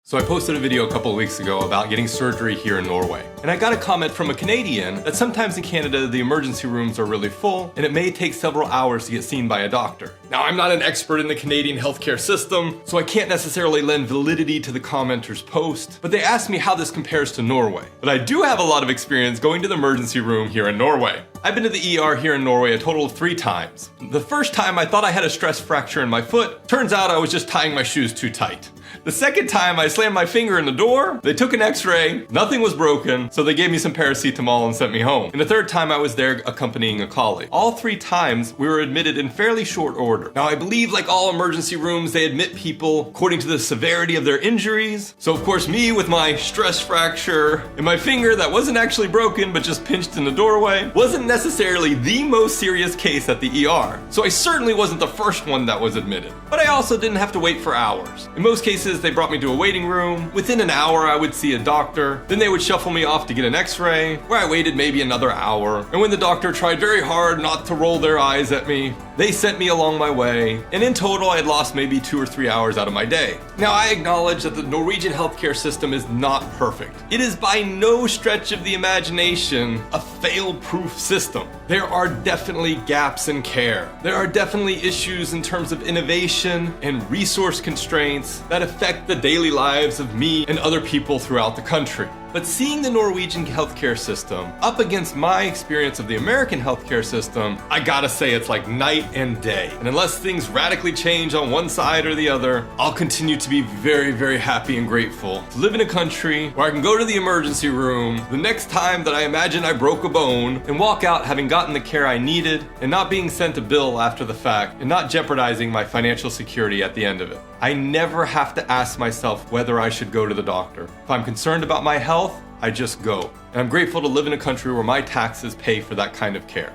So I posted a video a couple of weeks ago about getting surgery here in Norway. And I got a comment from a Canadian that sometimes in Canada the emergency rooms are really full and it may take several hours to get seen by a doctor. Now I'm not an expert in the Canadian healthcare system, so I can't necessarily lend validity to the commenter's post, but they asked me how this compares to Norway. But I do have a lot of experience going to the emergency room here in Norway. I've been to the ER here in Norway a total of 3 times. The first time I thought I had a stress fracture in my foot. Turns out I was just tying my shoes too tight. The second time I slammed my finger in the door, they took an x-ray, nothing was broken, so they gave me some paracetamol and sent me home. And the third time I was there accompanying a colleague. All 3 times we were admitted in fairly short order. Now I believe like all emergency rooms, they admit people according to the severity of their injuries. So of course me with my stress fracture and my finger that wasn't actually broken but just pinched in the doorway wasn't necessarily the most serious case at the ER. So I certainly wasn't the first one that was admitted. But I also didn't have to wait for hours. In most cases, they brought me to a waiting room. Within an hour, I would see a doctor. Then they would shuffle me off to get an x-ray, where I waited maybe another hour. And when the doctor tried very hard not to roll their eyes at me, they sent me along my way. And in total, I had lost maybe 2 or 3 hours out of my day. Now, I acknowledge that the Norwegian healthcare system is not perfect. It is by no stretch of the imagination a fail-proof system. There are definitely gaps in care. There are definitely issues in terms of innovation and resource constraints that affect the daily lives of me and other people throughout the country. But seeing the Norwegian healthcare system up against my experience of the American healthcare system, I gotta say it's like night and day. And unless things radically change on one side or the other, I'll continue to be very, very happy and grateful to live in a country where I can go to the emergency room the next time that I imagine I broke a bone and walk out having gotten the care I needed and not being sent a bill after the fact and not jeopardizing my financial security at the end of it. I never have to ask myself whether I should go to the doctor. If I'm concerned about my health, I just go. And I'm grateful to live in a country where my taxes pay for that kind of care.